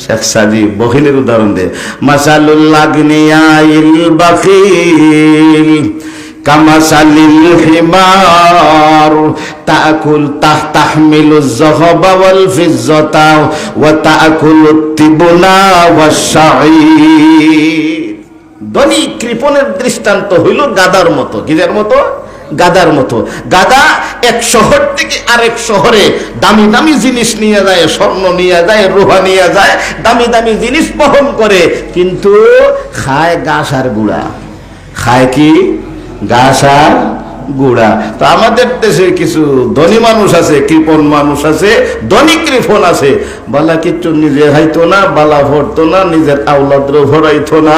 শেখ সাদি বখিলের উদাহরণ দে, মাসালুল আগনিয়াইল বাখিল কামাসালিল হিমার তাকুল তাহমিলুজ যহবা ওয়াল ফিজ্জাতা ওয়া তাকুলুত তিবুনা ওয়াশ শাঈর। ধনী কৃপণের দৃষ্টান্ত হইল গাদার মতো। কিসের মতো? গাদার মতো। গাদা এক শহর থেকে আরেক শহরে দামি দামি জিনিস নিয়ে যায়, স্বর্ণ নিয়ে যায়, রূপা নিয়ে যায়, দামি দামি জিনিস বহন করে, কিন্তু খায় ঘাস আর গুড়া। খায় কি? ঘাস আর গুড়া। তো আমাদের দেশে কিছু ধনী মানুষ আছে, কৃপণ মানুষ আছে, ধনী কৃপণ আছে, বালা কিচ্ছু নিজে খাইতো না, বালা ভরতো না, নিজের আওলাদ ভরাইতো না,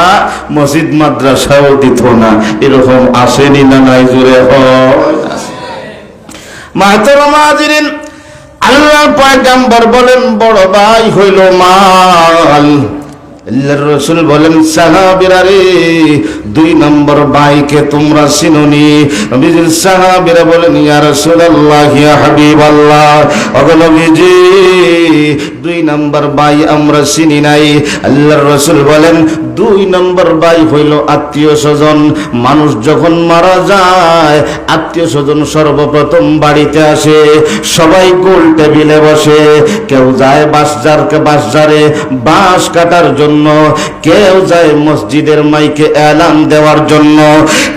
মসজিদ মাদ্রাসাও দিত না। এরকম আসেনি না? নাই? জোরে হয়। মাহতারাম হাজিরিন, আল্লাহর পয়গম্বর বলেন বড় ভাই হইল মাল। আল্লাহর রাসূল বলেন সাহাবীরা রে, দুই নম্বর ভাইকে তোমরা চিনোনি? নবীজির সাহাবীরা বলেন ইয়া রাসূলুল্লাহ, ইয়া হাবিবাল্লাহ, ওগো নবীজি দুই নম্বর ভাই আমরা চিনি নাই। আল্লাহর রাসূল বলেন দুই নম্বর ভাই হইল আত্মীয় স্বজন। মানুষ যখন মারা যায় আত্মীয় স্বজন সর্বপ্রথম বাড়িতে আসে, সবাই গোল টেবিলে বসে, কেউ যায় বাঁশঝাড়ে বাঁশ কাটার জন্য, কেউ যায় মসজিদের মাইকে এলান দেওয়ার জন্য,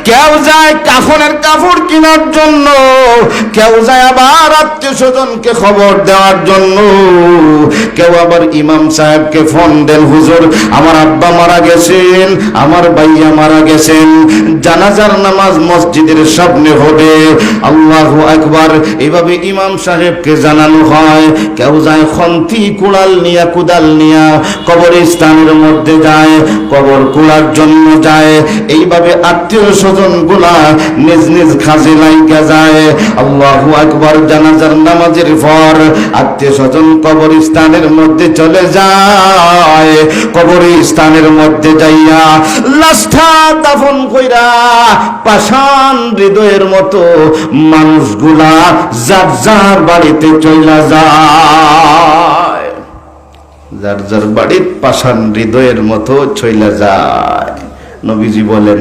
কেউ যায় কাফনের কাপড় কেনার জন্য, কেউ যায় আবার আত্মীয় স্বজনকে খবর দেওয়ার জন্য, কেউ আবার ইমাম সাহেবকে ফোন দেন, হুজুর আমার আব্বা মারা গেছেন, আমার ভাইয়া মারা গেছেন, জানাজার নামাজ মসজিদের সামনে হবে, আল্লাহু আকবার। এইভাবে ইমাম সাহেবকে জানানো হয়। কেউ যায় খন্তি কুড়াল নিয়া, কুদাল নিয়া কবরস্থানের মধ্যে যায়, কবর কুড়ার জন্য যায়। এইভাবে আত্মীয় স্বজন গুলা নিজ নিজ কাজে লাইগা যায়। আল্লাহু আকবার। জানাজার নামাজের পর আত্মীয় স্বজন কবরস্থানের মধ্যে চলে যায়। কবরস্থানের মধ্যে যাইয়া লাশটা দাফন কইরা পাষাণ হৃদয়ের মতো মানুষগুলা যার যার বাড়িতে চইলা যায়। যার যার বাড়ির পাষাণ হৃদয়ের মতো চইলা যায়। নবীজি বলেন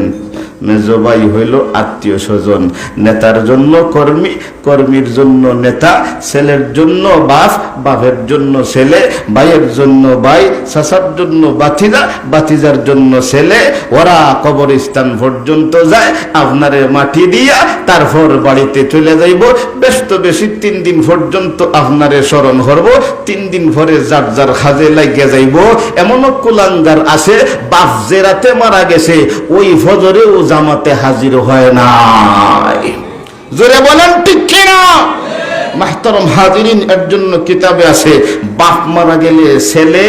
মেজো ভাই হইল আত্মীয় স্বজন। নেতার জন্য কর্মী, কর্মীর জন্য নেতা, ছেলের জন্য বাপ, বাপের জন্য ছেলে, ভাইয়ের জন্য ভাই, চাচার জন্য বাতিজা, বাতিজার জন্য ছেলে। ওরা কবরস্থান পর্যন্ত যায়, আপনারে মাটি দিয়া তারপর বাড়িতে চলে যাইব। ব্যস্ত বেশি 3 দিন পর্যন্ত আপনারে স্মরণ করব, 3 দিন পরে যার যার কাজে লাগিয়ে যাইব। এমনও কুলাঙ্গার আছে, বাপ যে রাতে মারা গেছে ওই ফজরেও জামাতে হাজির হয় নাই। জোরে বলেন ঠিক কিনা? মাহতারাম হাজিরিন, এর জন্য কিতাবে আছে বাপ মারা গেলে ছেলে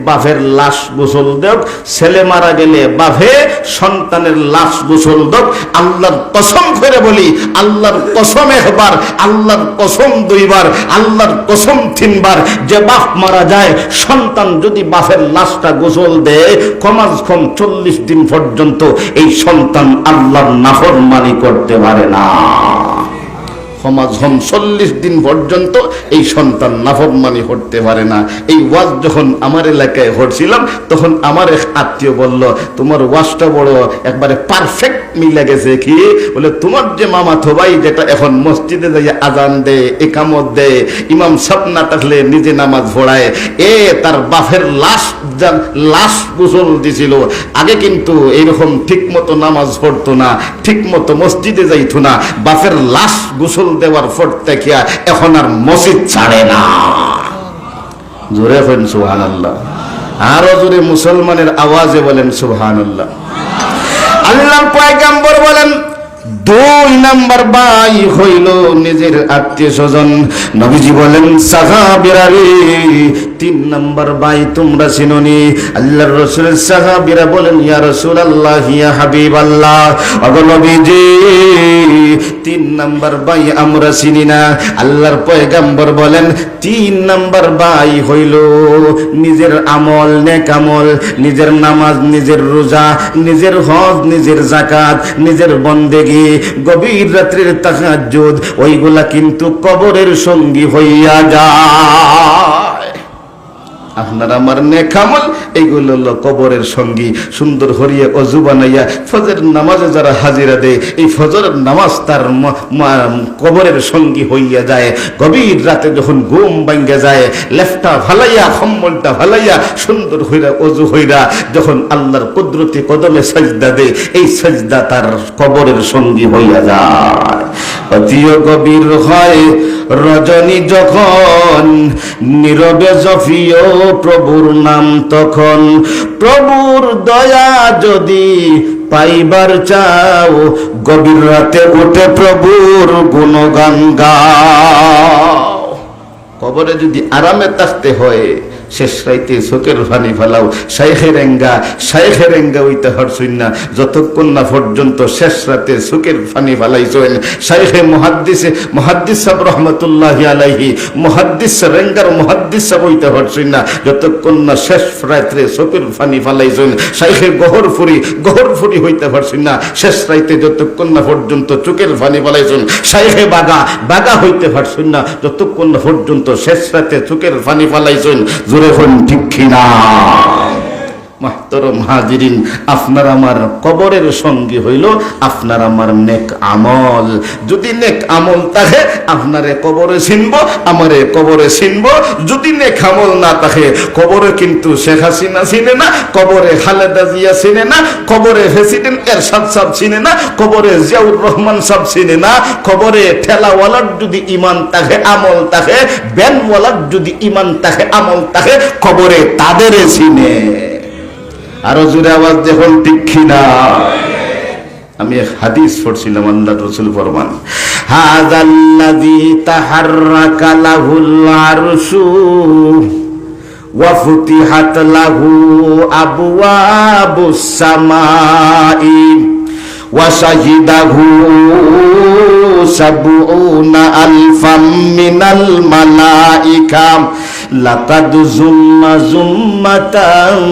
বাপের লাশ গোসল দেব, ছেলে মারা গেলে বাপে সন্তানের লাশ গোসল দেব। আল্লাহর কসম করে বলি, আল্লাহর কসম একবার, আল্লাহর কসম 2 বার, আল্লাহর কসম 3 বার, যে বাপ মারা যায় সন্তান যদি বাপের লাশটা গোসল দেয় কমাস কম 40 দিন পর্যন্ত এই সন্তান আল্লাহর নাফরমানি করতে পারে না। সমাজ 40 দিন পর্যন্ত এই সন্তান নাফরমানি করতে পারে না। এই ওয়াজ যখন আমার এলাকায় হচ্ছিলাম তখন আমার এক আত্মীয় বলল, তোমার ওয়াজটা বড় একবারে পারফেক্ট মিলে গেছে। কি বলে? তোমার যে মামাতো ভাই যেটা এখন মসজিদে যাইয়া আজান দেয়, একামত দেয়, ইমাম সাহেব না থাকলে নিজে নামাজ পড়ায়, তার বাপের লাশ গোসল দিছিল। আগে কিন্তু এইরকম ঠিক মতো নামাজ পড়তো না, ঠিক মতো মসজিদে যাইতো না, বাপের লাশ গোসল দেওয়ার পর থেকে এখন আর মসজিদ ছাড়ে না। জোরে বলেন সুবহানাল্লাহ। আরো জোরে মুসলমানের আওয়াজে বলেন সুবহানাল্লাহ। আল্লাহর পয়গম্বর বলেন 2 নম্বর ভাই হইল নিজের আত্মীয় স্বজন। নবীজি বলেন সাহাবীরা রে, 3 নম্বর ভাই তোমরা চিনোনি? আল্লাহর রাসূলের সাহাবীরা বলেন ইয়া রাসূলুল্লাহ, ইয়া হাবিবাল্লাহ, ওগো নবীজি 3 নম্বর ভাই আমরা চিনি না। আল্লাহর পয়গম্বর বলেন 3 নম্বর ভাই হইল নিজের আমল, নেক আমল, নিজের নামাজ, নিজের রোজা, নিজের হজ, নিজের যাকাত, নিজের বন্দেগী, গভীর রাত্রির তাহাজ্জুদ, ওইগুলা কিন্তু কবরের সঙ্গী হইয়া যায়। আপনার আমার নেক আমল এইগুলো হলো কবরের সঙ্গী। সুন্দর হরিয়ে অজু বানাইয়া ফজরের নামাজে যারা হাজিরা দেয়, এই ফজরের নামাজ তার কবরের সঙ্গী হইয়া যায়। গভীর রাতে যখন ঘুম ভাঙ্গে যায়, লেফটা ভালাইয়া কম্বলটা ভালাইয়া সুন্দর হইরা অজু হইরা যখন আল্লাহর কুদরতি কদমে সাজদা দেয়, এই সাজদা তার কবরের সঙ্গী হইয়া যায়। অতিও গভীর হয় রজনী যখন, নীরবে জপিও প্রভুর নাম তখন। প্রভুর দয়া যদি পাইবার চাও, গভীর রাতে উঠে প্রভুর গুণগান গাও। কবরে যদি আরামে থাকতে হয়, শেষ রাইতে চোখের পানি ফেলাও। শাইখের এঙ্গা হইতে হরছুন না যতক্ষণ না পর্যন্ত শেষ রাতে চোখের পানি ফেলাইছেন। শাইখে মুহাদ্দিস সাহেব রহমতুল্লাহি আলাইহি মুহাদ্দিস সাহেব হইতে হরছুন না যতক্ষণ না শেষ রাত্রে চোখের পানি ফেলাইছেন। শাইখে গহরফুরি হইতে পারছেন না শেষ রাইতে যতক্ষণ না পর্যন্ত চোখের পানি ফেলাইছেন। শাইখে বাগা হইতে পারছেন না যতক্ষণ না পর্যন্ত শেষ রাতে চোখের পানি ফেলাইছেন। জোরে হন ঠিক কিনা? মাহতরম হাজিরিন, আপনার আমার কবরের সঙ্গী হইল আপনার আমার নেক আমল। যদি নেক আমল থাকে আপনারে কবরে চিনব, আমারে কবরে চিনব। যদি নেক আমল না থাকে, কবরে কিন্তু শেখ হাসিনা চিনে না, কবরে খালেদা জিয়া চিনে না, কবরে প্রেসিডেন্ট এরশাদ সাহেব চিনে না, কবরে জিয়াউর রহমান সাহেব চিনে না। কবরে ঠেলাওয়ালার যদি ইমান থাকে আমল থাকে, ব্যানওয়ালার যদি ইমান থাকে আমল থাকে, কবরে তাদের চিনে। আরো জোরে আওয়াজ দেখুন ঠিক কিনা? আমি এক হাদিস পড়ছিলাম, আল্লাহর রাসূল ফরমান, হাযাল্লাযী তাহাররাকা লাহুল আরশু ওয়া ফুতিহাত লাহু আবওয়াবুস সামাই ওয়া শাহিদাহু সাবউনা আলফাম মিনাল মালাইকা লাকাদ জুম্মাতান